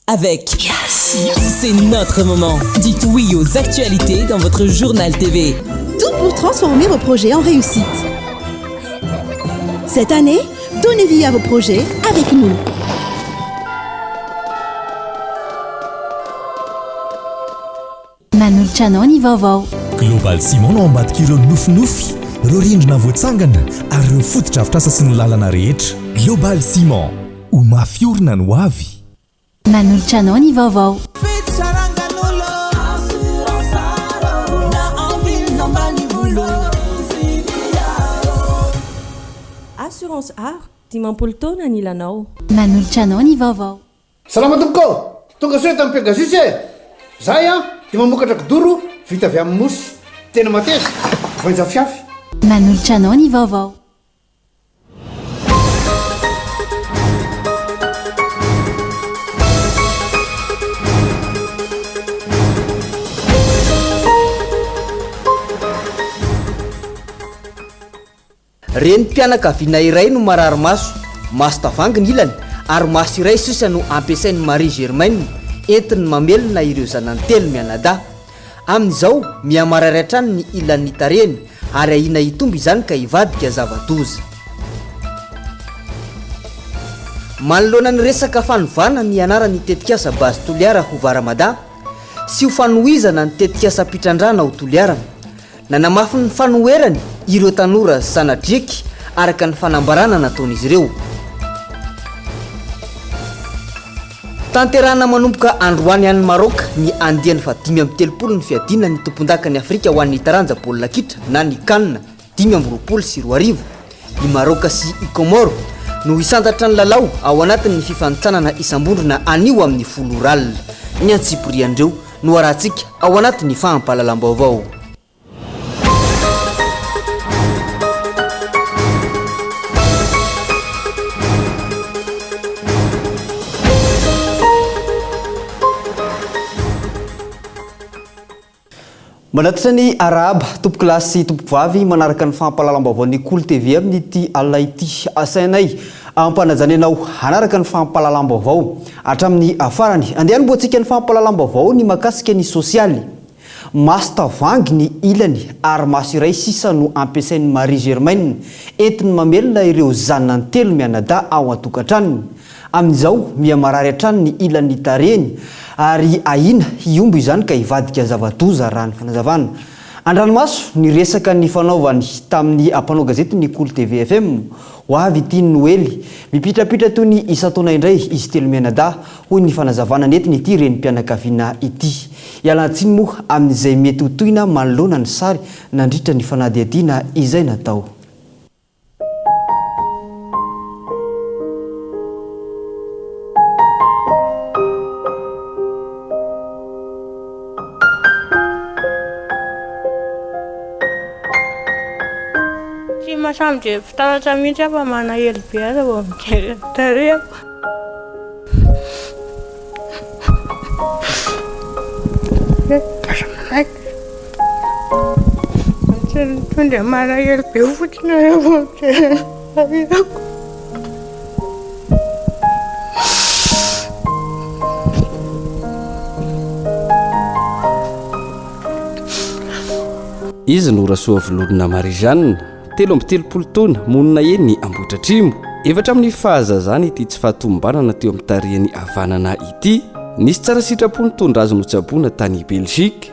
avec C'est notre moment. Dites oui aux actualités dans votre journal TV. Tout pour transformer vos projets en réussite. Cette année, donnez vie à vos projets avec nous. Manolotra ny vaovao. Global Ciment no ambadika ireo nofinofy, ireo rindrina voatsangana ary ireo fotodrafitrasa sy ny lalana rehetra. Global Ciment, ho mafiorina no avy. Manolotra ny vaovao. Assurance art, dimampolo taona ny ilanao. Manolotra ny vaovao. Salama tompoko, tonga soe tamin'ny Pegasus e. Zahay dia mamokatra kidoro vita avy amin'ny mosy. Tena mateza, voanja fiafy. Manolotra ny vaovao. Renim-pianakaviana iray no marary maso tavangy ny ilany ary maso iray sisa no ampiasain'ny Marie Germaine entiny mamelona ireo zanany telo mianadahy. Amin'izao mihamarary hatrany ny ilan'ny tarehiny ary ahina hitombo izany ka hivadika zava-doza. Manoloana ny resaka fanovana ny anarany tetikasa Base Toliara ho Varamada sy ho fanohizana ny tetikasa Pitrandrana ho Toliara. Nanamafy ny fanoherany ireo tanora sanadriky araka ny fanambarana nataon'izy ireo. Tanterana manomboka androany any Maroka ny andiany fa 530 ny fiadina ny tompon-dakan'ny Afrika ho an'ny taranja baolina kitra na ny CAN 2020 sy 2020. Ny Maroka sy i Comore no hisantatra ny lalao ao anatin'ny fifanitsanana isam-bondrona anio amin'ny folo oral. Ny antsipiriandreo no arahantsika ao anatin'ny fahampahalalam-baovao. Manatitra ny araba tompo kilasy sy tompo vavy manaraka ny fahampahalalam-baovaon'ny Cool TV amin'ny ity alina ity asainay ampanajanianao hanaraka ny fahampahalalam-baovao hatramin'ny afarany. Andehanimboantsika ny fahampahalalam-baovao ny makasika ny sosialy. Maso tavangy ny ilany ary maso iray sisa no ampiasain'ny Marie Germaine entiny mamelona ireo zanany telo mianadahy ao an-tokantranony. Amin'izao mihamarary hatrany ny ilan'ny tarehiny ary ahina hiombo izany ka hivadika zava-doza raha ny fanazavana. Andranomaso ny resaka ny fanaovany tamin'ny ampanao gazety ny Cool TV FM ho avy ity Noely mipitrapitra toy ny isa-taona indray izy telo mianadahy hoy ny fanazavana netiny ity renim-pianakaviana ity. Ialatsiny moa amin'izay mety ho tohina manoloana ny sary nandritra ny fanadihadiana izay natao. Samje fitaratra mihitsy afa manahelo be aza vao mijery tarehako. Tonga manahelo be fotsiny aho vao mijery tarehako. Izy no rasoa volodina Marie-Jeanne 13 taona monina eny ny Ambohidratrimo. Efatra amin'ny fahazazany ity tsy fahatombanana teo amin'ny tarehiny havanana ity. Nisy tsara sitrapony tondra azo notsaboana tany Belgique.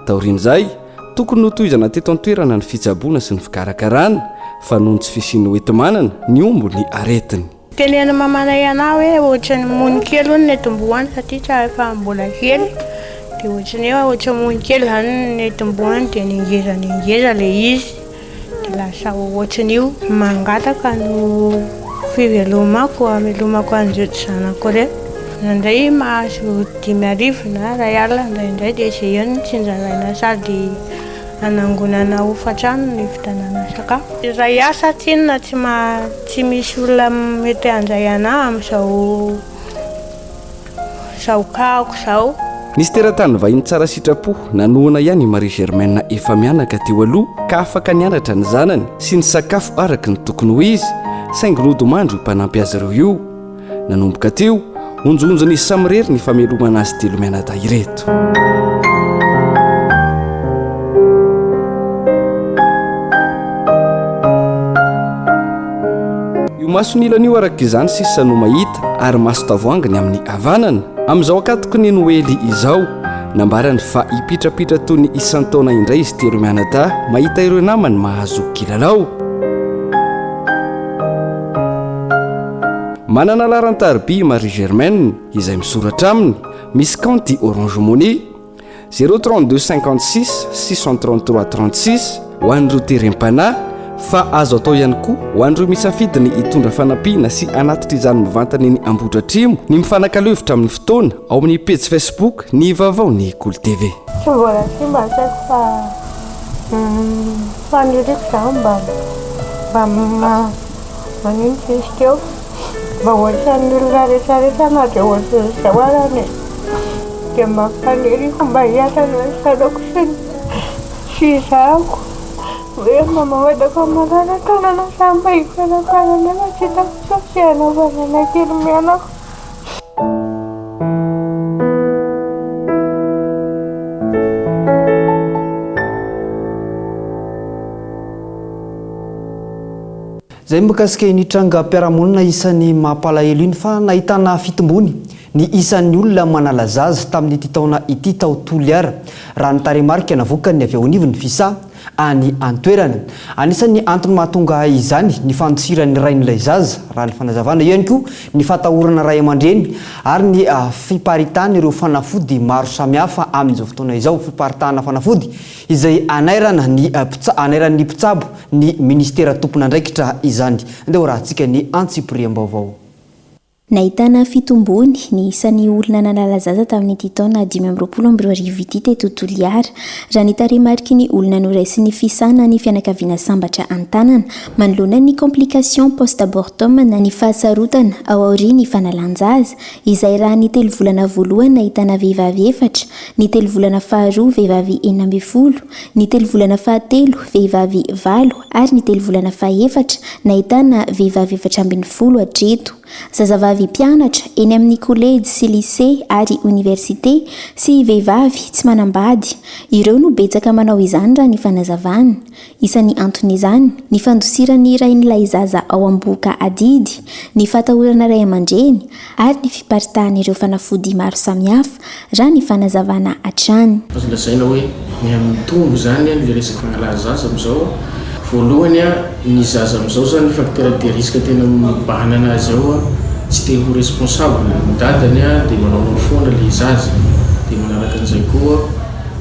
Taorian'izay tokony notohizana teto an-toerana ny fitsaboana sy ny fikarakarana fa noho tsy fisiany hoentimanana ny ombo ny aretiny. Tenena mamanay anao hoe ohatrany mony kely hono ny etomboany satria tsara efa mbola kely. Dia ohatrany hoe ohatra mony kely zany ny etomboany dia ningeza le izy. Lasa ohatran'io mangataka no fivelomako amelomako an'izao zanako ireo. Nandray mahazo 5,000 na 2 alina indraindray dia izay eo no tsinjaraina sady anangonana hofa-trano ny vitanana sakafo. Raha hiasa tsinona tsy misy olona mety handray anahy amin'izao kako izao. Nisy teratany vahiny tsara sitrapo nanoana ihany Marie Germaine efa mianaka teo aloha ka afaka nianatra ny zanany sy ny sakafo araka ny tokony ho izy saingy nodomandry ho mpanampy azy ireo io. Nanomboka teo onjonjony izy samirery ny famelomana azy telo mianata ireto. io mason'ilana io araka izany sisa no mahita ary maso tavoangany amin'ny havanana amin'izao akatoko ny noely izao nambarany fa hipitrapitra toy ny isan'ny taona indray izy telo mianata mahita ireo namany mahazo kilalao. manana laran-tariby Marie Germaine izay misoratra aminy misy compte Orange Money 032 56 633 36 ho an'ireo terem-panahy fa azo atao ihany koa ho an'ireo misafidy ny hitondra fanampiana sy anatitra izany mivantany ny Ambohidratrimo ny mifanakaloevitra amin'ny fotoana ao amin'ny page Facebook ny vaovao ny Cool TV. Tsy mbola simba atsako fa faniriko zaho mba manino tsisika eo mba ohatran'ny olona rehetrarehetra na dia ohatran'ny izao arany dia mba faniriko mba hiatrana ny sanako sy zahako hoe mba mamadako manana tanana samba hikanakanana na tsy hitako sosy anaovanana kely mianako. zay mikasika ny tranga-piarahamonina isan'ny mampalahelo iny fa nahitana fitombony ny isan'ny olona manalazazy tamin'ity taona ity tao Toliara raha ny taremarika navokany avy ao anivony fisa any antoerana. Anisan'ny antony mahatonga izany ny fandosiran'ny rain'ilay zaza raha ny fanazavana ihany koa ny fatahorana ray aman-dreny ary ny fiparitana ireo fanafody maro samihafa amin'izao fotoana izao. Fiparitana fanafody izay anairan'ny mpitsabo ny ministera tompon'andraikitra izany. Andeha raha antsika ny antsipriam-baovao. Nahitana fitombony ny isan'ny olona nanalazaza tamin'ity taona 2022 ity teto Toliara raha ny taremarika ny olona noraisiny fisana ny fianakaviana sambatra antanana manoloana ny complication post-abortum na ny fahasarotana ao aoriany fanalanjaza izay raha ny 3 volana voalohany nahitana vehivavy 4, ny 3 volana faharoa vehivavy 9, ny 3 volana fahatelo vehivavy 8 ary ny 3 volana faha-4 nahitana vehivavy 7 hatreto. Zazavavy mpianatra eny amin'ny kolejy sy lycée ary université sy vehivavy tsy manambady ireo no betsaka manao izany raha ny fanazavana. Isan'ny antony izany ny fandosiran'ny rain'ilay zaza ao am-boka adidy, ny fatahorana ray aman-dreny ary ny fiparitahana ireo fanafody maro samihafa raha ny fanazavana hatrany. Azo lazaina hoe mitombo zany ny resaka fangalazaza amin'izao. Voalohany ny zaza amin'izao zany facteur de risque tena mibahana anazy ao tsy te ho responsable ny dadany dia manao foana le zaza dia manaraka an'izay koa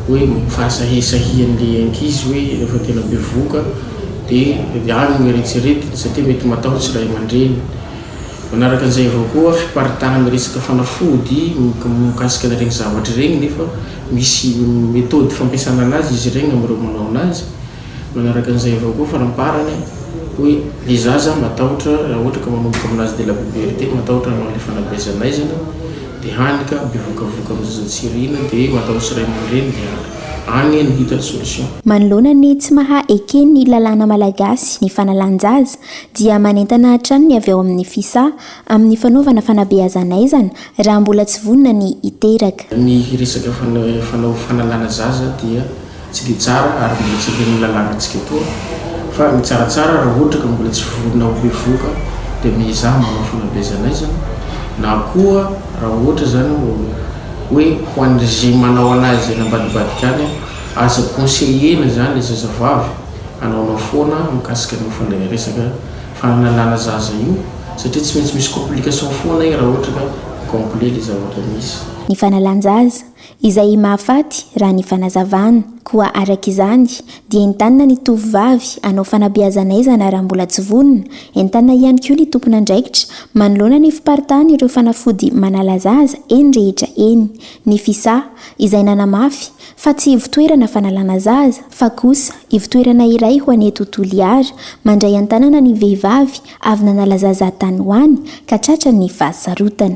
hoe fahasahisahian'le ankizy hoe rehefa tena bevoka dia any mieritseretina satria mety matahotsy ray aman-dreny. Manaraka an'izay avao koa fiparitahana resaka fanafody mikasika na regny zavatra regny nefa misy méthode fampiasana anazy izy regny amin'ireo manao anazy. Manaraka an'izay avao koa faramparany hoe le zaza matahotra raha ohatra ka manomboka aminazy de la puberté matahotra hanao le fanabeazanaizana dia hanika bevokavoka amin'zazatsirina dia matahotsy ray aman-dreny dia any ny hita solution. Manoloana ny tsy maha ekeny ny lalàna malagasy ny fanalanjaza dia manentana hatrany ny avy ao amin'ny fisa amin'ny fanaovana fanabeazanaizana raha mbola tsy vonona ny hiteraka. Ny resaka fanalana zaza dia tsy dia tsara ary mbola tsy dia lalàna antsika toa fa ny tsaratsara raha ohatra ka mbola tsy vonona ho bevoka dia mizaha manao fanabeazanaizana na koa raha ohatra zany hoe ho an'izay manao anazy nambadibadika any aza conseillena zany le zazavavy anaonao foana mikasika ny resaka fanalana zaza io satria tsy maintsy misy complication foana raha ohatra ka complet le zavatra misy. Ny fanalanjaza izay mahafaty raha ny fanazavana koa araka izany dia entanina ny tovovavy anao fanabeazanaizana raha mbola tsy vonona, entanina ihany koa ny tompon'andraikitra manoloana ny fiparitahana ireo fanafody manalazaza eny rehetra eny. Ny fisa izay nanamafy fa tsy ivitoerana fanalana zaza fa kosa ivitoerana iray ho an'ny eto Toliara mandray antanana ny vehivavy avy nanalazaza tany hoany ka tratra ny fahasarotana.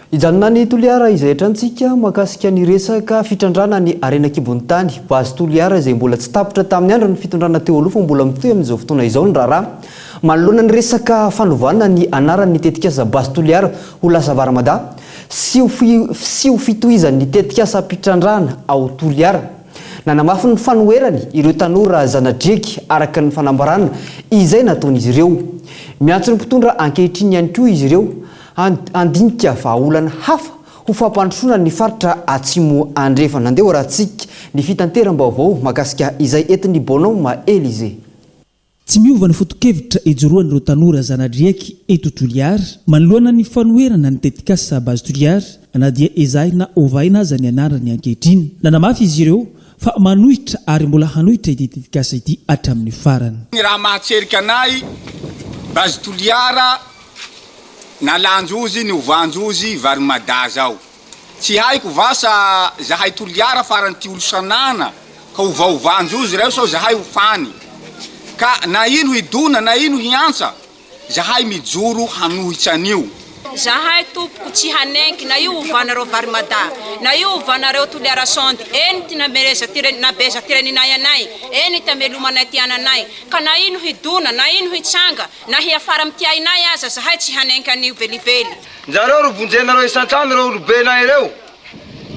Ijanona ny Toliara izay hatrantsika makasika ny resaka fitrandrana ny arena kibony tany bazy Toliara izay mbola tsy tapitra tamin'ny andro ny fitondrana teo aloha fa mbola mitohy amin'izao fotoana izao ny raharaha manoloana ny resaka fanovana ny anaran'ny tetikasa Basy Toliara ho lasa Varamada sy ho fitohizan'ny tetikasa Pitrandrana ao Toliara. Nanamafy ny fanoherany ireo tanora zanadreky araka ny fanambarana izay nataon'izy ireo. Miantso ny mpitondra ankehitriny ihany koa izy ireo andinika vahaolana hafa ho fampandrosoana ny faritra atsimo andrefa nandeha rahatsika ny fitanteram-baovao makasika izay entiny Bonhomme Élysée. Tsy miova ny fotokevitra ejoroan'ireo tanora zanadriaky eto Toliara manoloana ny fanoherana ny tetikasa Basy Toliara na dia ezahy na ovaina aza ny anarany ankehitriny. Nanamafy izy ireo fa manohitra ary mbola hanohitra ity tetikasa ity hatramin'ny farany. Ny raha mahatserika anay Basy Toliara nalanjozy ny ovanjozy Varimada zao. Tsy haiko vasa zahay Toliara farany ty olo sanana ka ovanjozy reo sao zahay ufany. Ka na ino hidona na ino hiantsa zahay mijoro hanohitsy anio. Zahay tompoko tsy hanenky na io ovanareo Varimada na io ovanareo Toliara Sondy eny ty nabeza tireninay anay eny tamelomanay ty ananay ka na ino hidona na ino hitsanga na hiafara amty ainay aza zahay tsy hanenky anio velively. Zareo rovonjenareo isantrano reo olobenay reo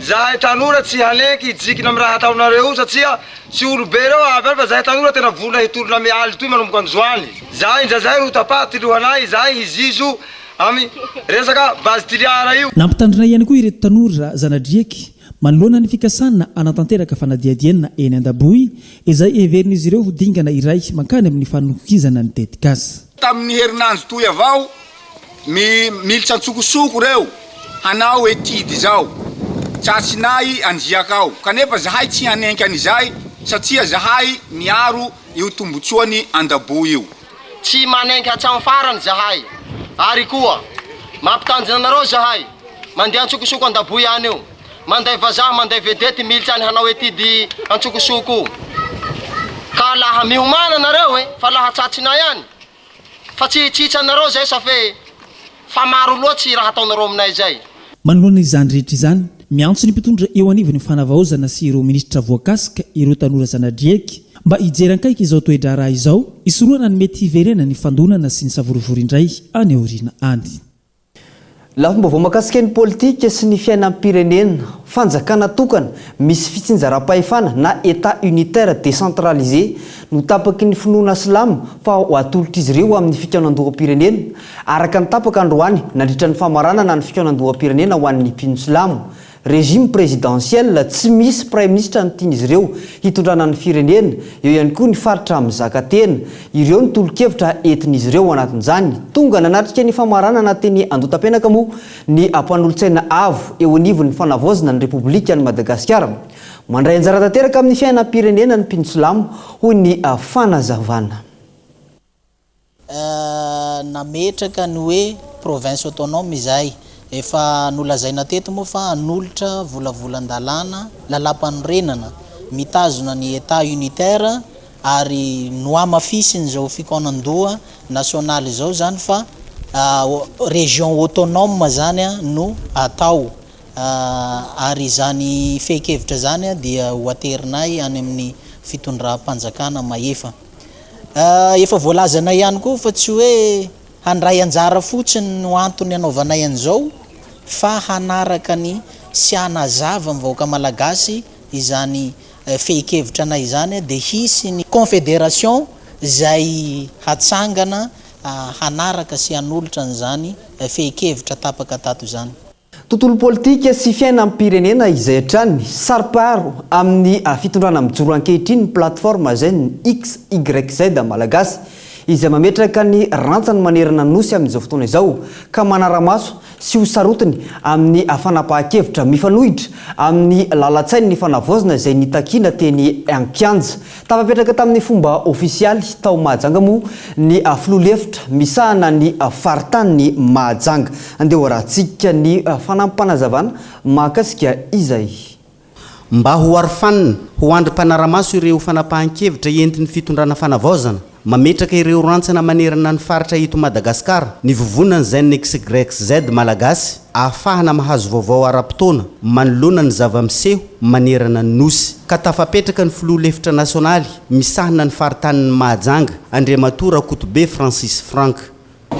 zahay tanora tsy hanenky hijikina amin'ny raha ataonareo satria tsy olobe reo avy fa zahay tanora tena vola hitorona mialy toy manomboka androany. Zahay indrazahay rotapaty lohanay zahay hizizo ami resaka Basy Toliara io. Nampitandrina ihany koa ireto tanora zanadriaky manoloana ny fikasana anatanteraka fanadiadiana eny Andaboy izay everin'izy ireo ho dingana iray mankany amin'ny fanohizana ny tetikasa. Tamin'ny herinandro toy avao militsy antsokosoko reo hanao etidy zao tsatsinay anjiakao kanefa zahay tsy hanenky an'izay satria zahay miaro io tombotsoany Andaboy io. Tsy manenky hatramo farany zahay. Ary koa mampitanjona anareo zahay mandeha antsokosoko Andaboy any io manday vazaha manday vedety militsy any hanao etidy antsokosoko ka laha miomana anareo fa laha tsatsinay any fa tsy tsitsy anareo zay sa fe fa maro loatsy raha ataonareo aminay zay. Manoloana izany rehetra izany miantso ny mpitondra eo anivon'ny fanavaozana sy ireo ministra voakasika ireo tanora zanadriaky mba hijeran-kaiky izao toedra raha izao isoroana ny mety hiverena ny fandonana sy ny savorovoro indray any aoriana any. Lafomba makasika ny politika sy ny fiainam-pirenena fanjakana tokana misy fitsinjaram-pahefana na état unitaire décentralisé no tapaky ny finoana silamo fa ho atolotra izy ireo amin'ny fikaonan-doham-pirenena araka ny tapaka androany nandritra ny famaranana ny fikaonan-doham-pirenena ho an'ny mpino silamo. Régime présidentiel tsy misy prime ministre ny tian'izy ireo hitondrana ny firenena eo ihany koa ny faritra amin'ny zakatena ireo ny tolo-kevitra entin'izy ireo anatin'izany tonga nanatrika ny famaranana teny Andotam-penaka moa ny ampanolotsaina avo eo anivon'ny fanavaozana ny Repoblika ny Madagasikara mandray anjara tanteraka amin'ny fiainam-pirenena ny mpino silamo hoy ny fanazavana. Nametraka ny hoe province autonome izay efa nolazaina teto moa fa anolotra volavolan-dalàna lalam-panorenana mitazona ny état unitaire ary noamafisiny zao fikaonan-doha national zao zany fa région autonome zany no atao ary zany feikevitra zany dia ho aterinay any amin'ny fitondram-panjakana maefa efa voalazana ihany koa fa tsy hoe handray anjara fotsiny no antony anaovanay an'izao fa hanaraka ny sy hanazava mivahoaka malagasy izany feikevitra anay izany dia hisy ny confédération zay hatsangana hanaraka sy hanolotra n'izany feikevitra tapaka tato izany. Tontolo politika sy fiainam-pirenena izay hatrany sariparo amin'ny fitondrana mijoro ankehitriny plateforme zay ny XYZ malagasy izay mametraka ny rantsany manerana nosy amin'izao fotoana izao ka manara-maso sy ho sarotiny amin'ny fanapahan-kevitra mifanohitra amin'ny lalatsainy ny fanavaozana izay nitakina teny Ankianja tafapetraka tamin'ny fomba ofisialy tao Mahajanga moa ny filolefitra misahana ny faritany ny Mahajanga andeha rahantsika ny fanampanazavana mahakasika izay. Mba ho arifanina ho andrim-panaramaso ireo fanapahan-kevitra entin'ny fitondrana fanavaozana mametraka ireo rantsana manerana ny faritra eto Madagasikara ny vovonany ZNXYZ malagasy ahafahana mahazo vaovao ara-potoana manoloana ny zava-miseho manerana ny nosy ka tafapetraka ny filoha lefitra nasionaly misahana ny faritanin'ny Mahajanga Andriamatora Akotobe Francis Frank.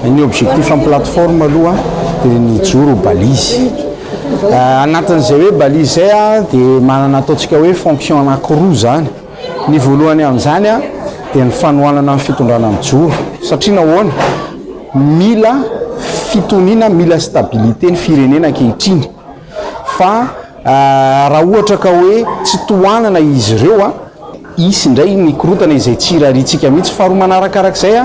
Ny objectif en plateforme aloha dia ny joro balizy anatin'izay hoe balizy zay dia manana ataontsika hoe fonction anankiroa zany. Ny voalohany amin'izany dia ny fanohanana amin'ny fitondrana amin'ny joro satria nahoana mila fitoniana mila stabilité ny firenena ankehitriny fa raha ohatra ka hoe tsy tohanana izy ireo isy indray ny korotana izay tsy iraritsika mihitsy faharoa manarakarak'izay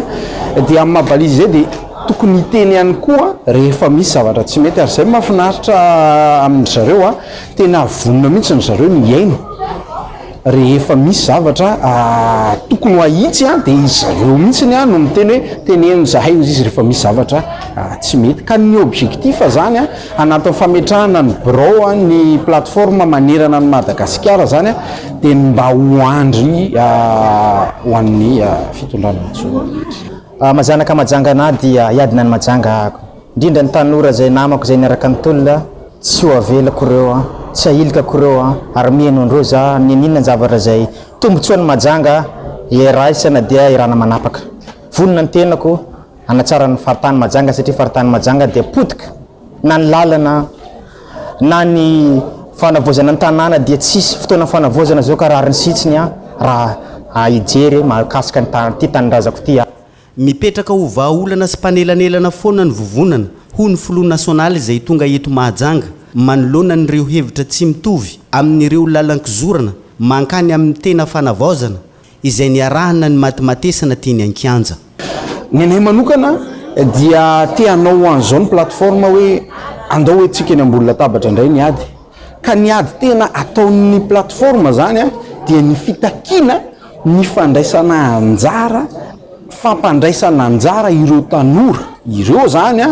dia amin'ny mabalizy zay dia tokony hiteny ihany koa rehefa misy zavatra tsy mety ary zay mahafinaritra amin'ny zareo tena vonona mihitsy ny zareo miaino rehefa misy zavatra tokony ho ahitsy dia izy zareo mihitsy no miteny hoe teneno zahay izy rehefa misy zavatra tsy mety ka ny objectif zany anatin'ny fametrahana ny birao ny plateforme manerana ny Madagasikara zany dia mba hoandry ho an'ny fitondrana mazanaka Mahajanga ana dia iadina ny Mahajanga indrindra ny tanora zay namako zay niaraka mitolona tsy ho avelako ireo tsy ahilakako ireo ary mihaino andreo za ninona ny zavatra zay tombotsoan'ny Mahajanga iraisana dia irana manapaka vonona ny tenako anatsara ny faritany Mahajanga satria faritany Mahajanga dia potika na ny lalana na ny fanavozana ny tanàna dia tsisy fotoana fanavozana zao ka raha ny sitsiny raha ijery mahakasika ty tanindrazako ty. Mipetraka ho vahaolana sy mpanelanelana foana ny vovonana ho ny filoha nasionaly izay tonga eto Mahajanga manoloana n'ireo hevitra tsy mitovy amin'ireo lalankizorana mankany amin'ny tena fanavaozana izay niarahana ny matimatesana tiany ankianja. Ny anay manokana dia te hanao an'izao ny plateforme hoe andao hoe tsika eny ambony latabatra indray niady ka niady tena ataon'ny plateforme zany dia ny fitakiana ny fandraisana anjara fampandraisana anjara ireo tanora ireo zany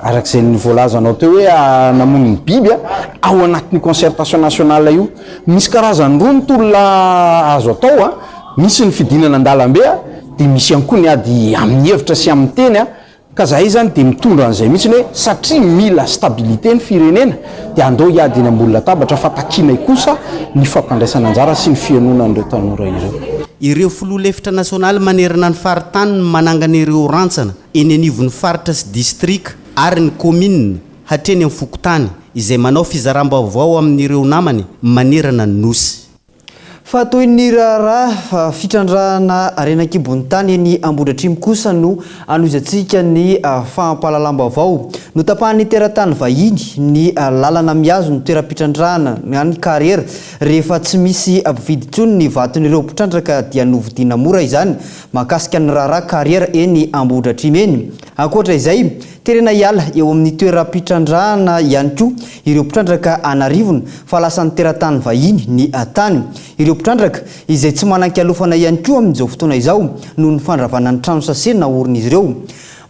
arak'izay ny voalazanao teo hoe namono ny biby ao anatin'ny concertation nationale io misy karazany roa ny tolona azo atao misy ny fidinana an-dalambe dia misy ihany koa ny ady amin'ny hevitra sy amin'ny teny ka zahay zany dia mitondra an'izay mihitsy hoe satria mila stabilité ny firenena dia andao hiady eny ambony latabatra fa takinay kosa ny fampandraisana anjara sy ny fianonan'ireo tanora ireo. Ireo filoha lefitra nasionaly manerana ny faritany manangana ireo rantsana eny anivon'ny faritra sy distrika ary ny commune hatreny amin'ny fokotany izay manao fizaram-baovao amin'ireo namany manerana ny nosy. Fa toy ny raharaha fitrandrahana renakibony tany ny Ambohidratrimo kosa no anozatsika ny fahampalalam-baovao no tapahany teratany vahiny ny lalana miazo ny toeram-pitrandrahana ny kariera rehefa tsy misy mpividy intsony ny vaton'ireo mpitrandraka dia novidiana mora izany mahakasika ny raharaha kariera eny Ambohidratrimo eny. Ankoatra izay terena iala eo amin'ny toeram-pitrandrahana ihany koa ireo mpitrandraka anarivony fa lasan'ny teratany vahiny ny tany ireo mpitrandraka izay tsy manan-kialofana ihany koa amin'izao fotoana izao noho ny fandravana ny trano sasena naorina izy ireo.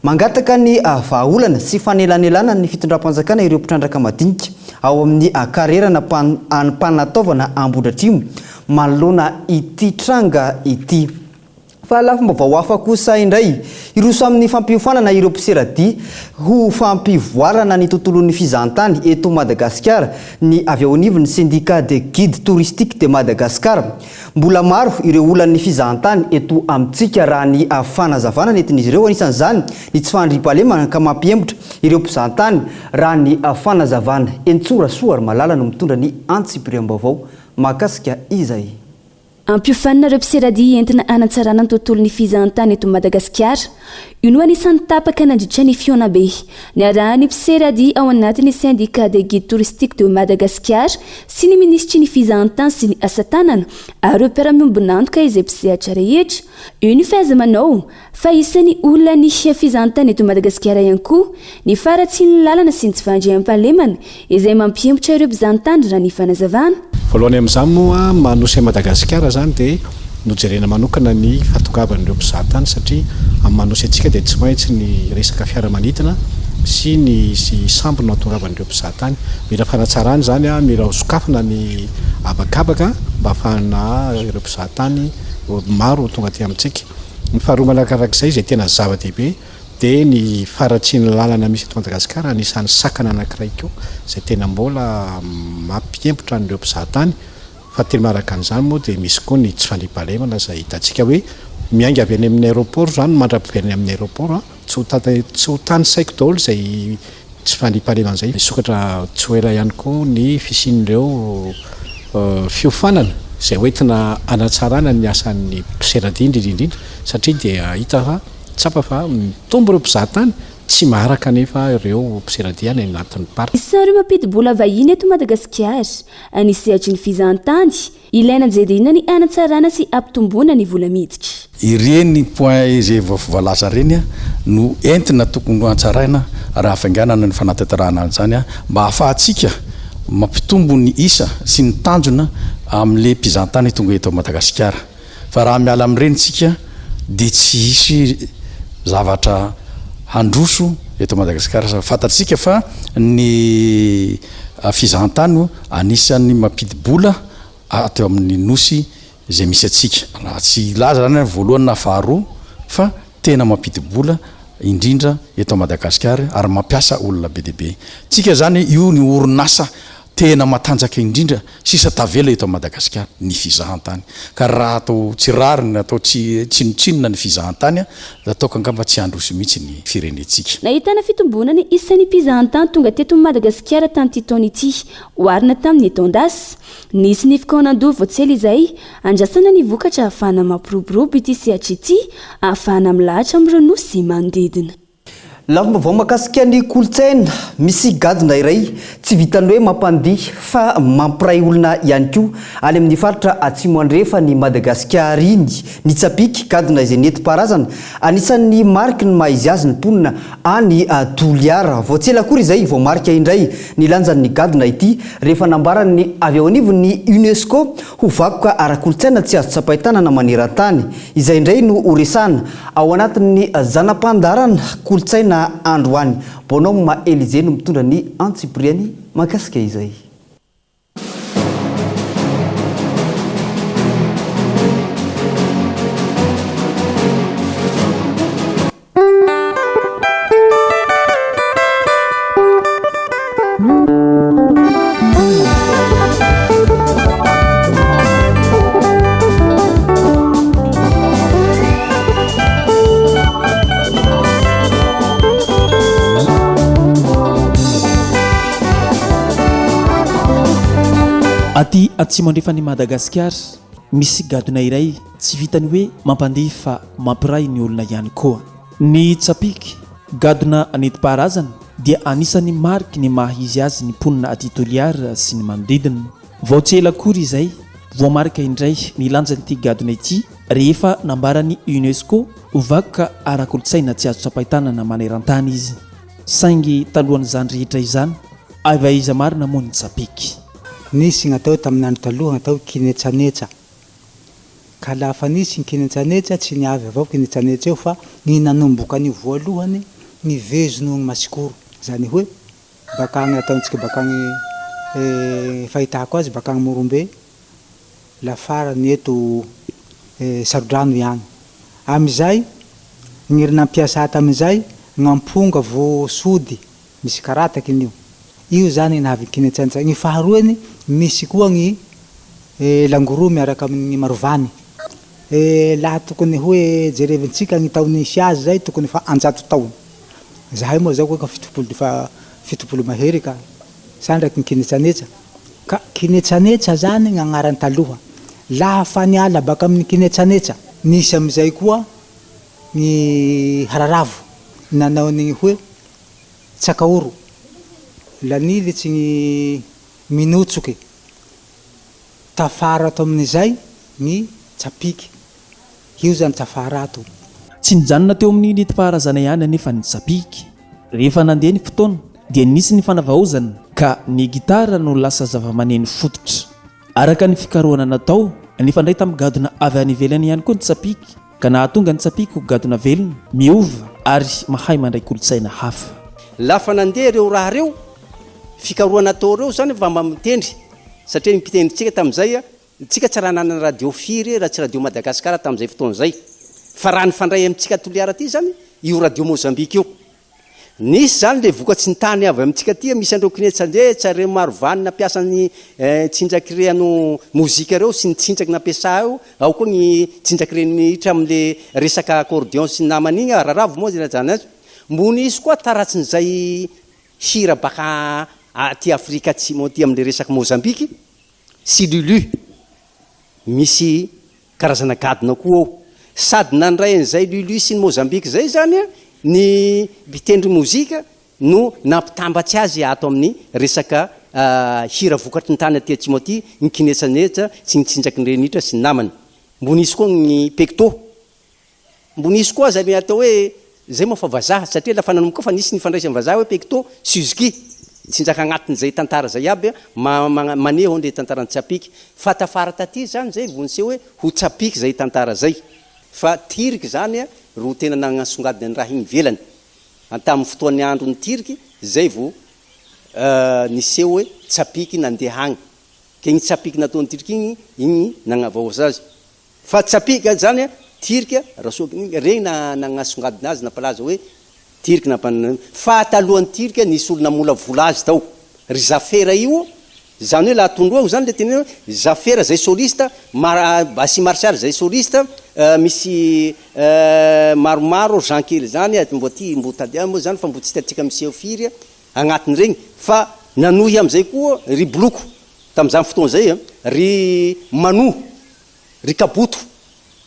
Mangataka ny vahaolana sy fanelanelana ny fitondram-panjakana ireo mpitrandraka madinika ao amin'ny kariera na mpanataovana Ambohidratrimo manoloana ity tranga ity. Fa lafomba vahoafa kosa indray iroso amin'ny fampiofanana ireo mpiserady ho fampivoarana ny tontolon'ny fizahantany eto Madagasikara ny avy ao anivon'ny syndicat de guide touristique de Madagasikara. Mbola maro ireo olan'ny fizahantany eto amintsika raha ny fanazavana nentin'izy ireo anisan'izany ny tsy fandriam-pahalemana ka mampiembotra ireo mpizahantany raha ny fanazavana Entsorasoa ary Malala no mitondra ny antsipiram-baovao mahakasika izay. Ampiofanana ireo mpiserady entina hanatsarana ny tontolon'ny fizahantany eto Madagasikara. Io no anisan'ny tapaka nandritra ny fionabe ny arahan'ny mpiserady ao anatin'ny syndicat de guide touristique de Madagasikara sy ny ministry ny fizahantany sy ny asa tanana ary ireo mpiara-miombonantoka izay mpisehatra rehetra. Io ny fahaiza-manao fa isan'ny olona ny fizahantany eto Madagasikara ihany koa ny faratsy ny lalana sy ny tsy fandriam-pahalemana izay mampiembotra ireo mpizahantany raha ny fanazavana. Voalohany amin'izany moa manosy Madagasikara zany dia nojerena manokana ny fahatogavan'ireo mpizahantany satria amin'ny manosy antsika dia tsy maintsy ny resaka fiaramanidina sy ny sambo no hatongavan'ireo mpizahantany. Mila fanatsarany zany mila sokafana ny abakabaka mba ahafahana ireo mpizahantany maro tonga aty amintsika. ny faharoa manakarak'izay zay tena zava-dehibe dia ny faratsiany lalana misy eto Madagasikara anisan'ny sakana anankiray koa zay tena mbola mampiempotra an'ireo mpizahatany fa tena maraka an'izany moa dia misy koa ny tsy fandriam-pahalemana izay hitantsika hoe miainga avy any amin'ny aéroport zany mandrapiveriny amin'ny aéroport tsy ho tany saiko daholo izay tsy fandriam-pahalemana izay misokatra tsy hoela ihany koa ny fisian'ireo fiofanana izay hoentina anatsarana ny asan'ny mpiseradia indrindrindrindra satria dia hita fa tsapa fa mitombo ireo mpizahatany tsy maharaka nefa ireo mpiseradia ny anatin'ny park. Isareo mampidi-bola vahiny eto Madagasikara anisehatra ny fizahan-tany ilaina jedina ny anatsarana sy ampitomboana ny vola miditra. Ireny point izay voalaza reny no entina tokony antsaraina raha hafainganana ny fanatanterahana an'izany mba hahafahantsika mampitombo ny isa sy ny tanjona amin'le mpizahatany tonga eto Madagasikara. Fa raha miala amin'ireny tsika dia tsy hisy zavatra handroso eto Madagasikara. Fantatsika fa ny fizahantany anisan'ny mampidi-bola ateo amin'ny nosy izay misy atsika. Tsy laza zany voalohany na faharoa fa tena mampidi-bola indrindra eto Madagasikara ary mampiasa olona be dehibe. Tsika zany io ny orinasa tena matanjaka indrindra sisa tavela eto Madagasikara ny fizahantany. Ka raha atao tsy rariny atao tsy tsinotsinona ny fizahantany ataoko angamba tsy handroso mihitsy ny firenetsika. Nahitana fitombona ny isan'ny mpizahatany tonga teto Madagasikara tamin'ity taona ity oharina tamin'ny taon-dasa nisy ny fikaonan-doha voatsely izay andrasana ny vokatra ahafahana mampiroborobo ity sehatra ity ahafahana milahatra amin'ireo nosy manodidina. Lafim-baovao mahakasika ny kolontsaina misy gadona iray tsy vitany hoe mampandihy fa mampiray olona ihany koa any amin'ny faritra atsimo andrefa ny Madagasikara iny ny tsapiky gadona izay nentim-paharazana anisan'ny mariky ny maha-izy azy ny mponina any Toliara. Voatsela akory izay vao marika indray ny lanjan'ny gadona ity rehefa nambarany avy ao anivo ny UNESCO ho vakoka ara-kolontsaina tsy azo tsapaitana na maneran-tany. Izay indray no horesana ao anatin'ny zanam-pandarana kolontsaina androany. Bonhomme Maëlysée no mitondra ny Antsipriany mahakasika izay. Aty atsimo andrefan'ny Madagasikara misy gadona iray tsy vitany hoe mampandihy fa mampiray ny olona ihany koa. Ny tsapiky gadona nentim-paharazana dia anisan'ny mariky ny maha-izy azy ny mponina aty Toliara sy ny manodidina. Vaotsela akory izay voamarika indray ny lanjan'ity gadona ity rehefa nambarany UNESCO ho vakoka ara-kolontsaina tsy azo tsapaitana na maneran-tany izy. Saingy talohan'izany rehetra izany avy aiza marina moa ny tsapiky. Nisy natao tamin'ny andro taloha natao kinetsanetsa. Ka lafa nisy ny kinetsanetsa tsy niavy avao kinetsanetsa eo fa ny nanomboka ny voalohany ny vezony ny masikoro. Zany hoe bakagny ataontsika bakagny fahitako azy bakagny Morombe lafara ny eto Sarodrano ihany. Amizay ny nampiasa tamin'izay ngamponga vo sody misy karataky io. Io zany navy kinetsanetsa. Ny faharoany misy koa ny langoro miaraka amin'ny marovany. Laha tokony hoe jerevintsika ny taony isy azy zay tokony fa 100 taona. Zahay moa zao ka 70 mahery ka sandraky ny kinetsanetsa. Ka kinetsanetsa zany ny agnarany taloha. Laha fa niala baka amin'ny kinetsanetsa nisy amizay koa ny hararavo nanao ny hoe tsakaoro. Lanily tsy ny minotsoky tafara ato amin'izay ny tsapiky. Io zany tafara ato. Tsy nijanona teo amin'ny nentim-paharazana ihany nefa ny tsapiky. Rehefa nandeha ny fotoana dia nisy ny fanavaozana ka ny gitara no lasa zava-maneno fototra. Araka ny fikarohana natao nefa ndray tamin'ny gadona avy any ivelany ihany koa ny tsapiky ka nahatonga ny tsapiky ho gadona velona miova ary mahay mandray kolontsaina hafa. Lafa nandeha reo raha reo fikarohana atao reo zany mba mitendry satria nipitendritsika tamin'izay tsika tsy raha nanana radio firy raha tsy radio Madagasikara tamin'izay fotoana izay fa raha ny fandray amintsika toliara ty zany io radio mozambika io nisy zany le vokatsy ny tany avy amintsika ty misy andreo kinetsanjetra reo maro vanina ampiasany tsinjaky reano mozika reo sy ny tsinjaky nampiasa eo ao koa ny tsinjaky renitra am'le resaka accordion sy ny namany igny raharavo moa zany azy mbony izy koa taratsin'izay hira baka ty afrika atsimo ty am'le resaky mozambiky sy lulu misy karazana gadina koa ao sady nandray an'izay lulu sy ny mozambiky zay zany ny mpitendry mozika no nampitambatsy azy ato amin'ny resaka hira vokatry ny tany aty atsimo ty ny kinetsanetsa sy ny tsinjaky ny renitra sy ny namany mbony isy koa ny pecto mbony isy koa zany atao hoe zay moa fa vazaha satria lafa nanomboka fa nisy ny fandraisany vazaha hoe pecto suzuki tsinjaka agnatin'izay tantara zay aby maneho nle tantarany tsapiky fa tafara taty zany zay vonse hoe ho tsapiky zay tantara zay fa tiriky zany ro tena nagnasongadiny ny raha igny velany tamin'ny fotoan'ny andro ny tiriky zay vo niseho hoe tsapiky nandeha agny ke igny tsapiky nataony tiriky igny igny nagnavaoza azy fa tsapiky zany tirika raha regny nagnasongadiny azy napalaza hoe tiriky fa talohan'ny tirika nisy olona mola vola azy tao ry zafera io zany hoe laha tondroao zany le tena hoe zafera zay soliste basy martial zay soliste misy maromaro Jean kely zany mbo ty mbo talia moa zany fa mbo tsy tatsika miseho firy agnatiny regny fa nanohy am'izay koa ry boloko tam'izany fotoana zay ry mano ry kaboto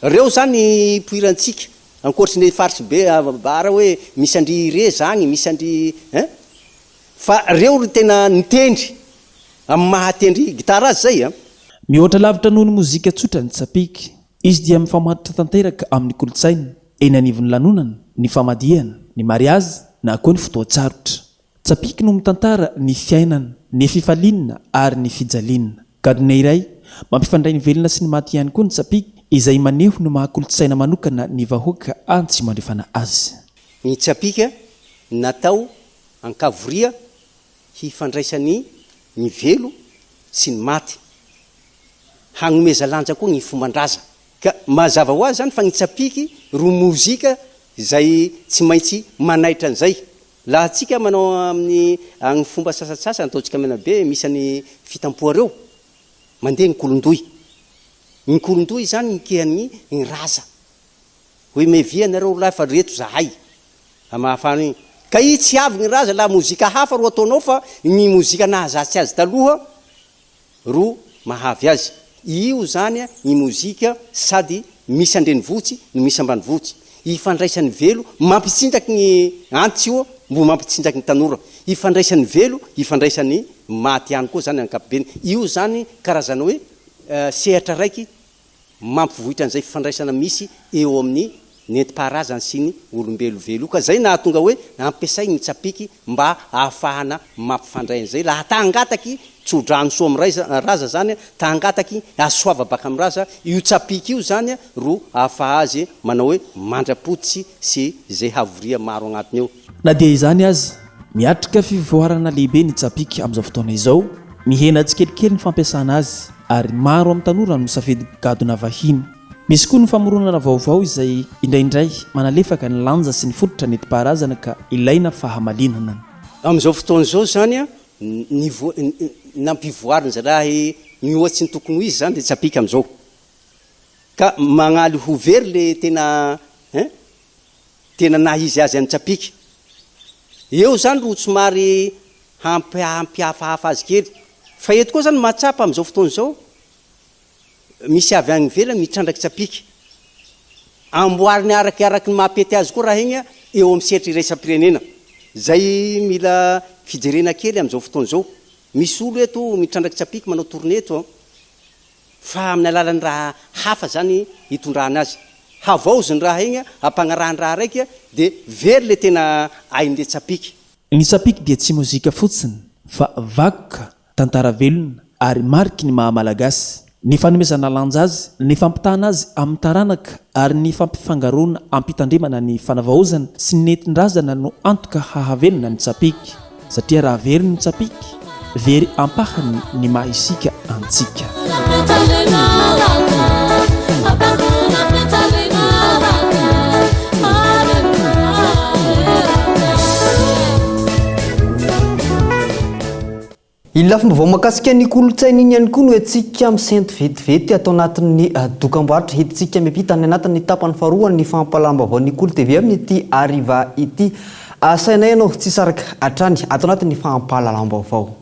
reo zany poirantsika ankoatriny faritsy be bara hoe misy andry re zany misy andry fa reo ry tena nitendry amin'ny mahatendry gitara azy zay mihoatra lavitra noho ny mozika tsotra ny tsapiky izy dia mifamatitra tanteraka amin'ny kolotsaina eny anivon'ny lanonana ny famadihana ny mariazy na koa ny fotoatsarotra tsapiky no mitantara ny fiainana ny fifalinana ary ny fijalinana gadona iray mampifandray ny velona sy ny maty ihany koa ny tsapiky izay maneho no mahakolotsaina manokana ny vahoaka antsy mandrefana azy ny tsapika natao ankavoria hifandraisany ny velo sy ny maty hagnomeza lanja koa ny fomban-draza ka mazava ho azy zany fa ny tsapiky ro mozika zay tsy maintsy manaitra an'izay laha atsika manao amin'ny agny fomba sasatsasa ataontsika mena be misy any fitampoa reo mandeha ny kolondoy ny kolondoy zany nikehany ny raza hoe mevia nareo lahy fa reto zahay amahafana igny ka i tsy avy ny raza laha mozika hafa ro ataonao fa ny mozika nahazatsy azy taloha ro mahavy azy io zany ny mozika sady misy andreny votsy no misy ambany votsy ifandraisany velo mampitsinjaky ny antsio mbo mampitsinjaky ny tanora ifandraisany velo ifandraisany maty ihany koa zany ankapobeny io zany karazana hoe sehatra raiky mampivohitra an'izay fifandraisana misy eo amin'ny nentim-paharazany sy ny olombelo ka zay nahatonga hoe ampiasay ny tsapiky mba ahafahana mampifandray an'izay laha tangataky tsodrano so amin'ny raza zany tangataky asoava baka amin'ny raza io tsapiky io zany ro ahafaha azy manao hoe mandrapotsy sy zay havoria maro agnatiny eo na dia izany azy miatrika fivoarana lehibe ny tsapiky amin'izao fotoana izao mihena tsikelikely ny fampiasana azy ary maro amin'ny tanora no misafidy gadona vahiny misy koa ny famoronana vaovao izay indraindray manalefaka ny lanja sy ny fototra nentim-paharazana ka ilaina fahamalinana amin'izao fotoana izao zany nampivoariny zay raha nyoatsy ny tokony ho izy zany de tsapiky amin'izao ka magnaly ho very le tena nahizy azy amin'ny tsapiky eo zany ro somary hampihafahafa azy kely fa eto koa zany mahatsapa amin'izao fotoana izao misy avy agny velany mitrandraky tsapiky amboariny araky ny mahampety azy koa raha igny eo amin'ny sehatry iraisam-pirenena zay mila fijerena kely amin'izao fotoana izao misy olo eto mitrandraky tsapiky manao tourné eto fa amin'ny alalan'ny raha hafa zany hitondrahana azy havaozy ny raha igny ampanarahany raha raiky de very le tena ain'le tsapiky ny tsapiky dia tsy mozika fotsiny fa vakoka tantara velona ary mariky ny mahamalagasy ny fanomezana lanja azy ny fampitahana azy amin'ny taranaka ary ny fampifangaroana ampitandremana ny fanavaozana sy ny nentin-drazana no antoka hahavelona ny tsapiky satria raha very ny tsapiky very ampahany ny mahisika antsika Ila fomba vao makasika ny kolotsaina iny ihany koa no antsika misenty vetivety atao anatin'ny dokam-barotra hitintsika miampita any anatin'ny tapany faharoa ny fampalalambavao ny Kolo TV amin'ity ariva ity. Sainay ianao tsy saraka hatrany atao anatin'ny fampalalambavao.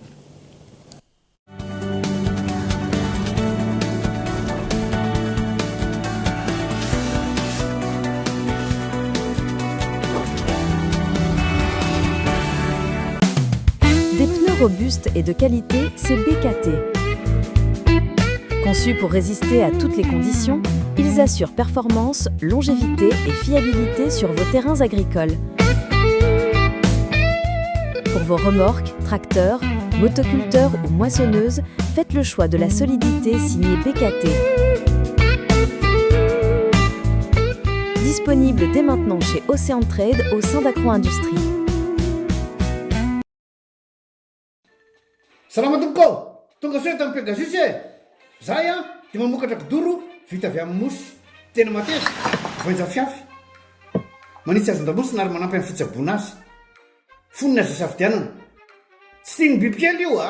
Robuste et de qualité, c'est BKT. Conçus pour résister à toutes les conditions, ils assurent performance, longévité et fiabilité sur vos terrains agricoles. Pour vos remorques, tracteurs, motoculteurs ou moissonneuses, faites le choix de la solidité signée BKT. Disponible dès maintenant chez Océan Trade au sein d'Agro-Industrie. Salama tompoko, tonga soa tamin'ny Pegasus e. Zahay dia mamokatra kidoro vita avy amin'ny mosy. Tena mateza, voenja fiafy. Manitsy azon-damosina ary manampy amin'ny fitsaboana azy. Fonina azo safidianana. Tsy tiany bibikely io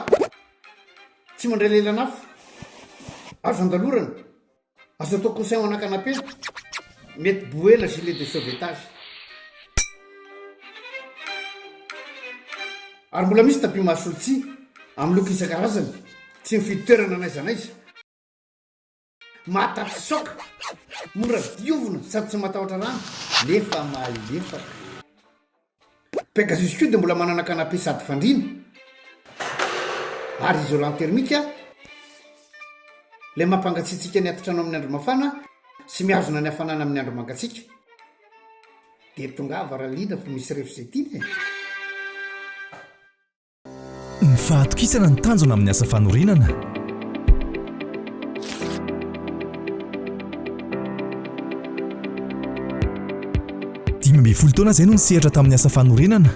tsy mandray lelana hafa. Azo andalorana. Azo atao coussin ana-canapé. Mety boela gilet de sauvetage. Ary mbola misy tapis masolotsia amin'ny loko isan-karazany, tsy mifidy toerana n'aiza n'aiza. Mahatafy soka, mora diovina sady tsy matahotra rano, nefa malefaka. Pegasus koa dia mbola manana canapé sady fandriana. Ary isolant thermique, ilay mampangatsiatsika ny atotrano amin'ny andro mafana sy mihazona ny hafanana amin'ny andro mangatsiaka. Dia tonga varaliana fa misy refizetiana. Ny fahatokisana ny tanjona amin'ny asa fanorenana. Dimy amby folo taona izay no nisehatra tamin'ny asa fanorenana.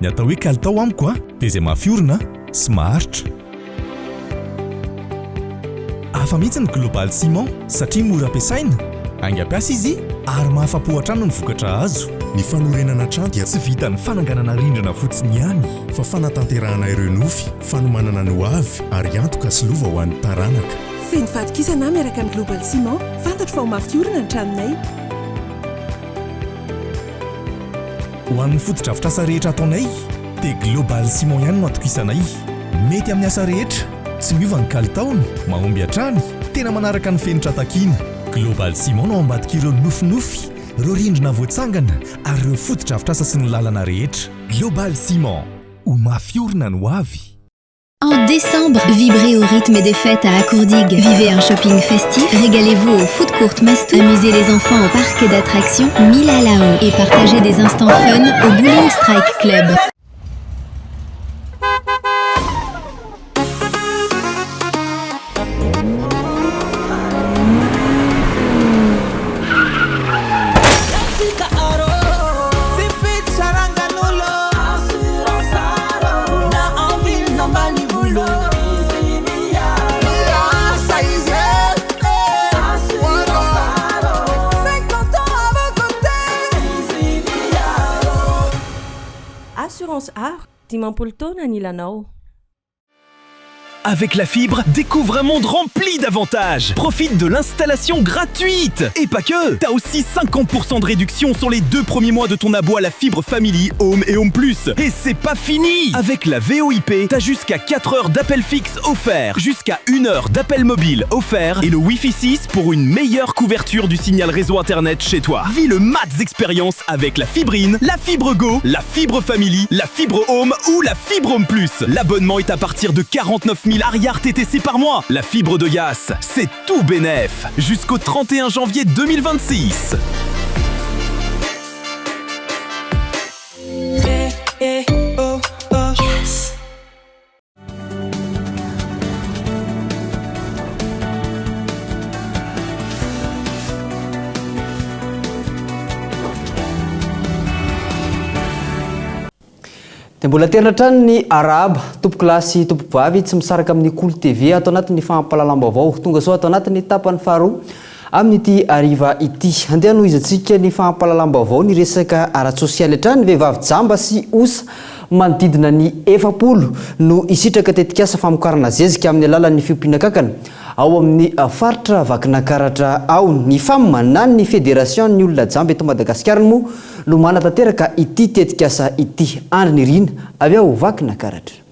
Ny atao hoe kalitao amiko dia izay mahafiorina sy maharitra. Hafa mihitsy ny Global Ciment satria mora ampiasaina, angampiasa izy ary mahafapo hatrany ny vokatra azo. Ny fanorenana trano dia tsy vita ny fananganana rindrina fotsiny ihany, fa fanatanterahana ireo nofy, fanomanana ny hoavy ary antoka sy lova ho an'ny taranaka. Feno fatokisana miaraka amin'ny Global Ciment, fantatro fa ho mafiorina ny tranonay. Ho an'ny fotodrafitr'asa rehetra ataonay dia Global Ciment ihany no atokisanay. Mety amin'ny asa rehetra, tsy miova ny kalitaony, mahomby hatrany, tena manaraka ny fenitra takiana. Global Ciment no ambadika ireo nofinofy, ireo rindrina voatsangana ary ireo fotodrafitr'asa sy ny lalana rehetra. Global Ciment, ho mafiorina ny hoavy. En décembre, vibrez au rythme des fêtes à Accourdigue. Vivez un shopping festif, régalez-vous au food court Mastou, amusez les enfants au parc d'attractions Mila Lao et partagez des instants fun au Bowling Strike Club. Assurance Art, dimampolo taona ny ilanao. Avec la fibre, découvre un monde rempli d'avantages. Profite de l'installation gratuite. Et pas que, t'as aussi 50% de réduction sur les 2 premiers mois de ton abo à la fibre Family, Home et Home Plus. Et c'est pas fini. Avec la VoIP, t'as jusqu'à 4 heures d'appel fixe offert, jusqu'à 1 heure d'appel mobile offert et le Wi-Fi 6 pour une meilleure couverture du signal réseau internet chez toi. Vis le max expérience avec la fibrine, la fibre Go, la fibre Family, la fibre Home ou la fibre Home Plus. L'abonnement est à partir de 49 000 arrière TTC par mois. La fibre de Yas, c'est tout bénef. Jusqu'au 31 janvier 2026. Yes. Dia mbola terina trano ny araba tompo klasy tompo vavy tsy misaraka amin'ny Kolo TV atao anatin'ny fampalalam-baovao tonga sao atao anatin'ny tapany faharoa amin'ity ariva ity. Andeha no izantsika ny fampalalam-baovao ny resaka ara-tsosialy hatrany vehivavy jamba sy osa manodidina ny 7 no isitraka tetikasa famokarana zezika amin'ny alalan'ny fiompiana-kankana ao amin'ny faritra Vakinakaratra ao. Ny famomanana ny fédération ny olona jamba eto Madagasikara moa no manatanteraka ity tetikasa ity. Andry Nirina avy ao Vakinakaratra.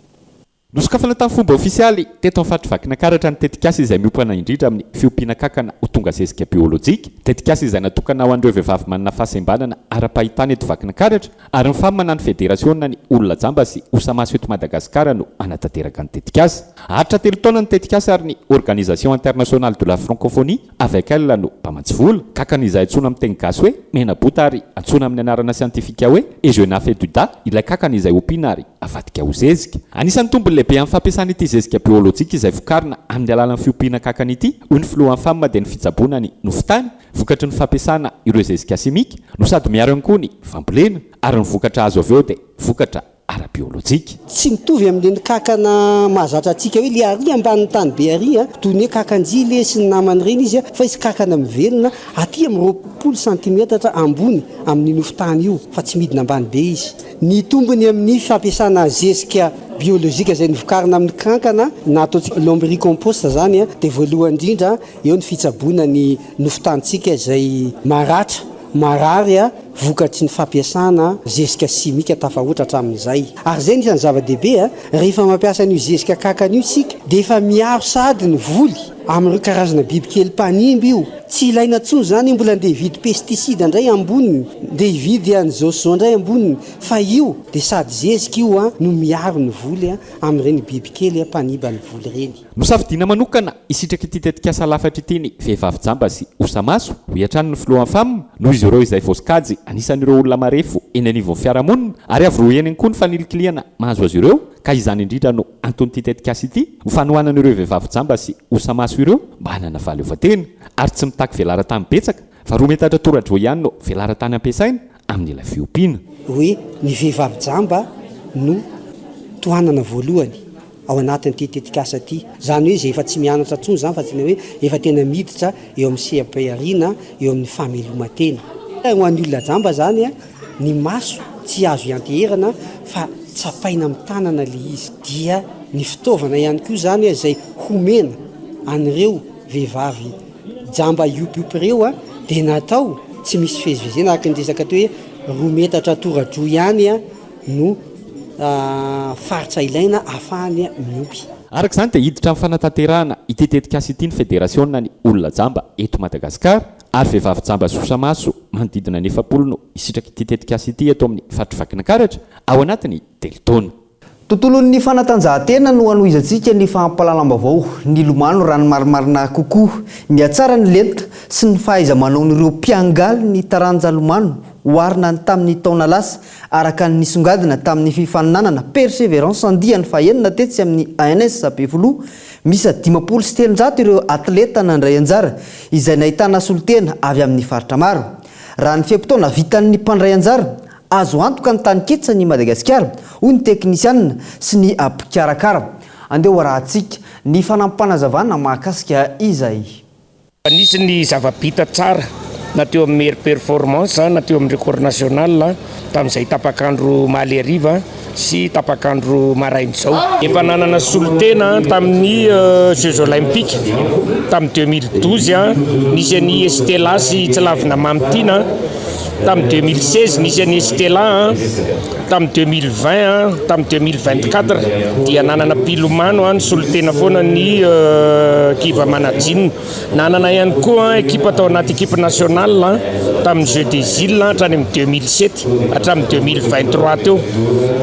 Nosokafana tamin'ny fomba ofisialy teto amin'ny faritra Vakinakaratra ny tetikasa izay miopana indrindra amin'ny fiompiana-kankana ho tonga zezika biolojika. Tetikasa izay natokana ho an'ireo vehivavy manana fahasembanana ara-pahitana eto Vakinakaratra ary ny famana ny fédérationna ny olona jamba sy osamaso eto Madagasikara no anatanteraka ny tetikasa. Haritra 3 taona ny tetikasa ary ny organisation internationale de la francophonie avec elle no mpamatsivola kankana izay antsoina amin'ny teny gasy hoe menabota ary antsoina amin'ny anarana siantifika hoe Egenafe Duda ilay kankana izay ompiana ary avadika ho zezika. Anisan'ny tombony lehibe amin'ny fampiasana ity zezika biolojika izay vokarina amin'ny alalan'ny fiompiana-kankana ity hoy ny filohan'ny famina dia ny fitsaboana ny nofotany vokatry ny fampiasana ireo zezika simika no sady miaro ihany koa ny fambolena ary ny vokatra azo avy eo dia vokatra ara-biolojika. Tsy mitovy amin'ny kankana mahazatra antsika hoe le ary ambanin'ny tany be ary toy ny hoe kakanjily sy ny namany reny izy fa izy kankana mivelona aty amin'ny 20 cm ambony amin'ny nofotany io fa tsy midina ambany be izy. Ny tombony amin'ny fampiasana zezika biolojika izay nivokarina amin'ny kankana na ataontsika lombricompost zany dia voalohany indrindra eo ny fitsaboana ny nofotantsika izay marary vokatry ny fampiasana zezika simika tafahoatra hatramin'izay. Ary zay nisan'ny zava-dehibe rehefa mampiasa ny zezika kankana io sika dia efa miaro sady ny voly amin'ireo karazana bibikely mpanimby io. Tsy ilaina intsony zany mbola andeha hividy pesticide indray amboniny, andeha hividy an'izao sy izao indray amboniny, fa io dia sady zezika io no miaro ny voly amin'ireny bibikely mpanimba ny voly ireny. Nosafidiana manokana isitraka ity tetikasa lafatra ity ny vehivavy jamba sy osamaso ho hiatrany ny filohan'ny famina noho izy ireo izay vosikajy anisan'ireo olona marefo eny anivon'ny fiarahamonina ary avy koa ny fanilikiliana mahazo azy ireo ka izany indrindra no anton'ity tetikasa ity ho fanohanana ireo vehivavy jamba sy osamaso ireo mba hanana fahaleovan-tena ary tsy mitaky velaran-tany betsaka fa 2 metatra toradro ihany no velaran-tany ampiasaina amin'ny ilay fiompiana. Hoe ny vehivavy jamba no tohanana voalohany ao anatin'ity tetikasa ity. Zany hoe izay efa tsy mianatra intsony zany fa tena hoe efa tena miditra eo amin'ny sehampariana eo amin'ny fameloma-tena. Ho an'ny olona jamba zany ny maso tsy azo ianteherana fa tsapaina amin'ny tanana le izy. Dia ny fitaovana ihany koa zany izay homena an'ireo vehivavy jamba iopy ireo dia natao tsy misy fivezivezena araka ny resaka toy hoe 2 metatra toradro ihany no faritra ilaina ahafahany miompy. Araka izany dia hiditra amin'ny fanatanterahana ity tetikasa ity ny fédérationna ny olona jamba eto Madagasikara ary vehivavy jamba sy osamaso manodidina ny 7 no isitraka ity tetikasa ity eto amin'ny faritra Vakinakaratra ao anatiny 3 taona. Tontolon'ny fanatanjahantena no anohizantsika ny fahampalalam-baovao, ny lomano rano marimarina kokoa, ny atsara ny lenta sy ny fahaiza-manaon'ireo mpiangaly ny taranja lomano oharina tamin'ny taona lasa araka ny nisongadina tamin'ny fifaninanana persévérance andiany fahenina tetsy amin'ny ANS Bevoloha. Misy 503 ireo atleta nandray anjara izay nahitana solotena avy amin'ny faritra maro. Raha ny fiam-potoana vitan'ny mpandray anjara azo antoka ny tany ketsa ny Madagasikara hoy ny teknisianina sy ny mpikarakara. Andeha rahantsika ny fanampanazavana mahakasika izay. Nisy ny zava-bita tsara na teo amin'ny meilleure performance na teo amin'ny record national tamin'izay tapakandro mahaly hariva sy tapakandro maraina zao. Efa nanana solotena tamin'ny Jeux olympiques tamin'ny 2012 nisy an'ny Estella sy tsy lavina Mamtina, tamin'ny 2016 nisy an'ny Estella, tamin'ny 2020 tamin'ny 2024 dia nanana pilomano ny solotena foana ny ekipa manajinina. Nanana ihany koa ekipa tao anaty ekipe nationale tamin'ny Jeux des Îles hatrany amin'ny 2007 hatramin'ny 2023 teo.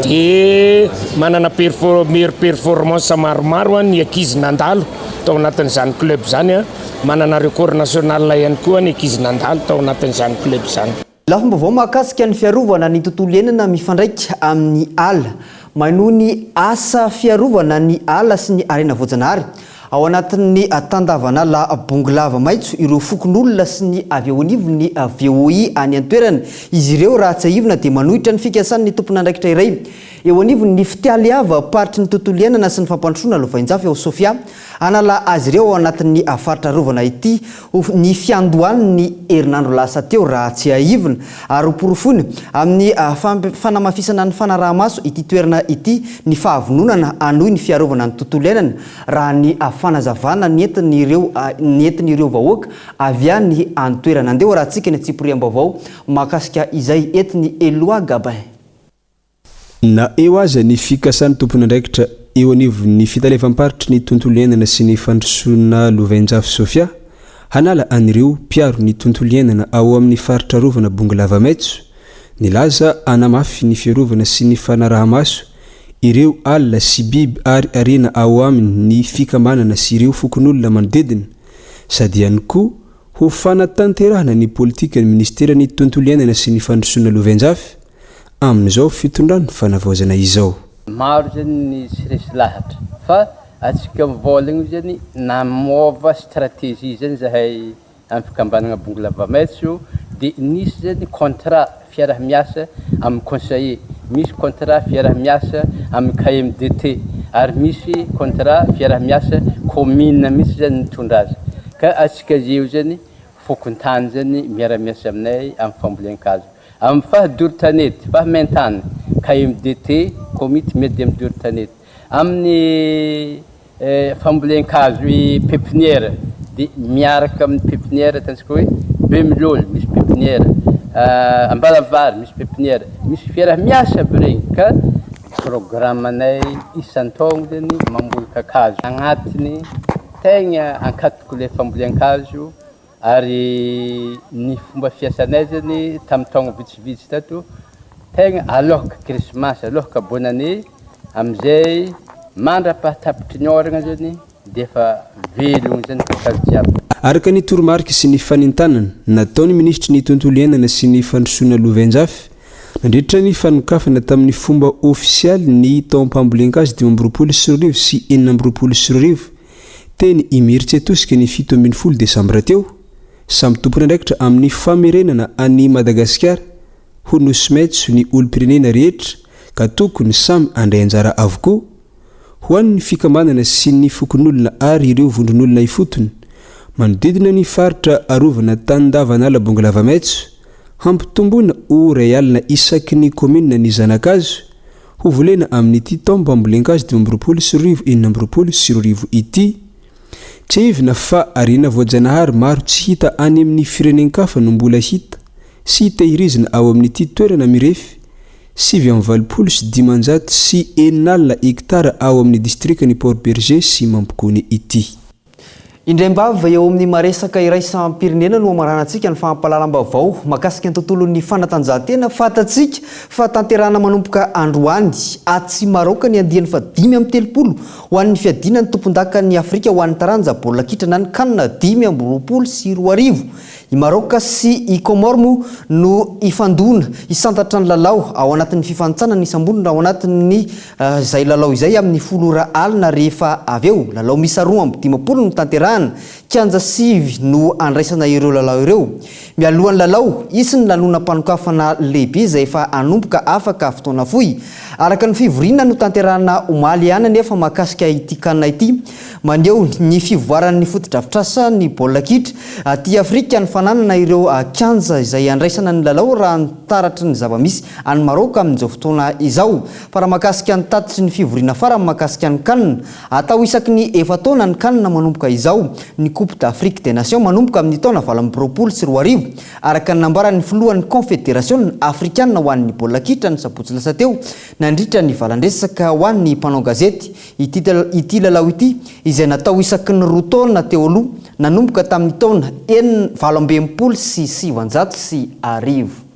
Dia manana meilleure performance maromaro ny ankizy nandalo tao anatin'izany club zany, manana record national ihany koa ny ankizy nandalo tao anatin'izany club zany. Lafim-baovao mahakasika ny fiarovana ny tontolo iainana mifandraika amin'ny ala, mainoa ny asa fiarovana ny ala sy ny arena voajanahary. Ao anatin'ny tandavanala Bongolava maitso ireo fokon'olona sy ny avy ao anivon'ny VOI any an-toerana. Izy ireo raha tsy aivina dia manohitra ny fikasan'ny tompon'andraikitra iray. eo anivony ny fitialiava paritry ny tontolo iainana sy ny fampandrosoana lovainjafy ao Sofia anala azy ireo ao anatin'ny afaritra rovana ity ny fiandohany ny herinandro lasa teo raha tsy aivina ary porofony amin'ny fanamafisana ny fanarahamaso ity toerana ity ny fahavononana anohy ny fiarovana ny tontolo iainana raha ny fanazavana nentin'ireo vahoaka avy any antoerana andeha raha tsika ny tsiporiam-baovao mahakasika izay etiny Eloi Gabin. Na eo aza ny fikasan'ny tompony andraikitra eo anivon'ny fitalefam-paritry ny tontolo iainana sy ny fandrosoana lovainjafy Sofia hanala an'ireo mpiaro ny tontolo iainana ao amin'ny faritra rovana Bongolavamaitso nilaza anamafy ny fiarovana sy ny fanarahamaso ireo alina sy biby ary arena ao aminy ny fikamanana sy ireo fokon'olona manodidina sady ihany koa ho fanatanterahana ny politika ny ministera ny tontolo iainana sy ny fandrosoana lovainjafy amin'izao fitondrano fanavaozana izao. Maro zany ny tsy resy lahatra fa atsika mivolagna zany namova stratégie zany zahay amin'ny fikambanana Bongolavamaitso dia nisy zany contrat fiarah-miasa amin'ny conseiller, misy contrat fiarah-miasa amin'ny KMDT ary misy contrat fiarah-miasa commune misy zany mitondra azy ka atsika zeo zany fokontany zany miara-miasa aminay amin'ny fambolean-kazo amin'ny fahadoro-tanety fahamaintany KMDT komity medy amin'ny doro-tanety amin'ny fambolean-kazo pépinière dia miaraka amin'ny pépinière ataontsika hoe Bemilolo misy pépinière Ambalavary misy pépinière misy fiarah-miasa aby regny ka programmanay isan-taogno zany mamboly kakazo agnatiny tegna ankatoko le fambolean-kazo ary ny fomba fiasanay zany tamin'ny taogno vitsivitsy tato tegna alohaka krismasy alohaka bonne année amizay mandra-pahatapitry ny oragna zany dia efa velogno zany kakazo jiaby. Araka ny toromarika sy ny fanintanana nataony ministry ny tontolo iainana sy ny fandrosoana lovainjafy nandritra ny fanokafana tamin'ny fomba ofisialy ny taom-pambolean-kazo 2024 sy 2024 teny imiritry atosika ny 17 Desambra teo samy tompony andraikitra amin'ny famerenana any Madagasikara ho nosy ny olo-pirenena rehetra ka tokony samy andray anjara avokoa ho an'ny fikamanana sy ny fokon'olona ary ireo vondron'olona ifotony manodidina ny faritra arovana Tandavanala Bongolavamaitso hampitomboana ho ray alina isaky ny komina ny zanakazo ho volena amin'ity taom-pambolean-kazo 2024 ity tsy ivina fa arena voajanahary maro tsy hita any amin'ny firenenkafa no mbola hita sy hitahirizina ao amin'ity toerana mirefy 7,7 sy 9 hektara ao amin'ny distrikany Port Berger sy Mampikony ity. Indrembava eo amin'ny maresaka iraisam-pirenena no amaranantsika ny fampahalalam-baovao mahakasika ny tontolon'ny fanatanjahantena fatatsika fa tanterahana manomboka androany atsy Maroka ny andiany fa 5-30 ho an'ny fiadina ny tompon-daka ny Afrika ho an'ny taranja baolina kitra na ny kanina 5-20 i Maroka sy i Komormo no ifandona isantatra ny lalao ao anatin'ny fifantsana ny sambonina ao anatin'ny izay lalao izay amin'ny 10 alina rehefa aveo lalao misa 2-10 no tanterahana kianja 7 no andraisana ireo lalao ireo mialohan'ny lalao isy ny lanona-mpanokafana lehibe izay efa anomboka afaka fotoana fohy araka ny fivoriana no tanterahana omaly ihany nefa mahakasika ity kanina ity maneo ny fivoaran'ny fotodrafitrasa ny baolina kitra aty Afrika ny fananana ireo kianja izay andraisana ny lalao raha nitaratry ny zava-misy any Maroka amin'izao fotoana izao fa raha mahakasika ny tatitry ny fivoriana farany mahakasika ny kanina atao isaky ny efataona ny kanina manomboka izao ny Coupe d'Afrique des Nations manomboka amin'ny taona 2024 araka ny nambaran'ny filohan'ny Confédération africaine ho an'ny baolina kitra ny sabotsy lasa teo nandritra ny valandresaka ho an'ny mpanao gazety ity lalao ity izay natao isaky ny 2 taona teo aloha nanomboka tamin'ny taona 17 sy 700 sy arivo.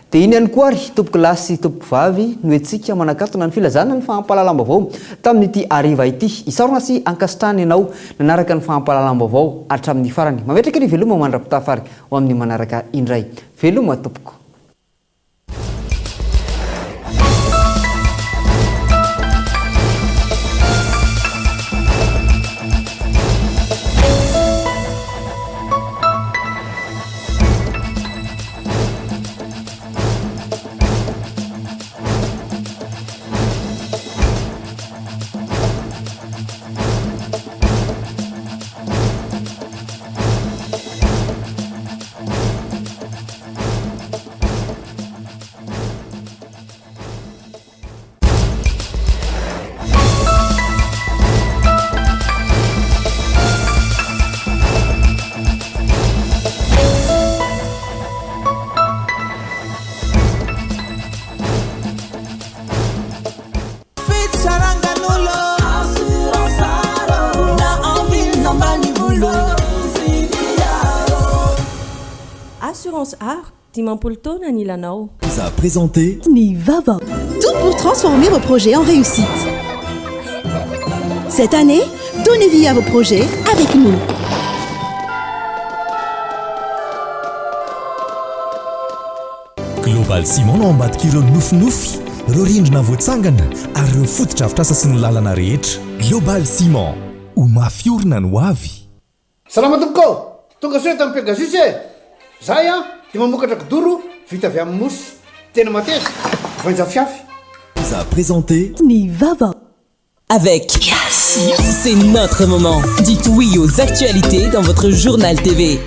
Dia iny ihany koa ary tompoko lahy sy tompoko vavy no etsika manakatona ny filazana ny fahampahalalam-baovao tamin'ity ariva ity isarona sy ankasitrahana ianao nanaraka ny fahampahalalam-baovao hatramin'ny farany mametraka ny veloma mandra-pitafary ho amin'ny manaraka indray veloma tompoko. Assurance Art, Timampoltona Nilanao. Vous a présenté Nivava. Tout pour transformer vos projets en réussite. Cette année, donnez vie à vos projets avec nous. Global Ciment no ambadik'ireo nofinofy, ireo rindrina voatsangana ary ireo fotodrafitrasa sy ny lalana rehetra. Global Ciment, ho mafiorina no avy. Salama tompoko, tonga soa tamin'ny Pegasus e. Zahay dia mamokatra kidoro vita avy amin'ny mosy. Tena mateza, voanja fiafy. Vous a présenté Nivava. Avec c'est notre moment. Dites oui aux actualités dans votre journal TV.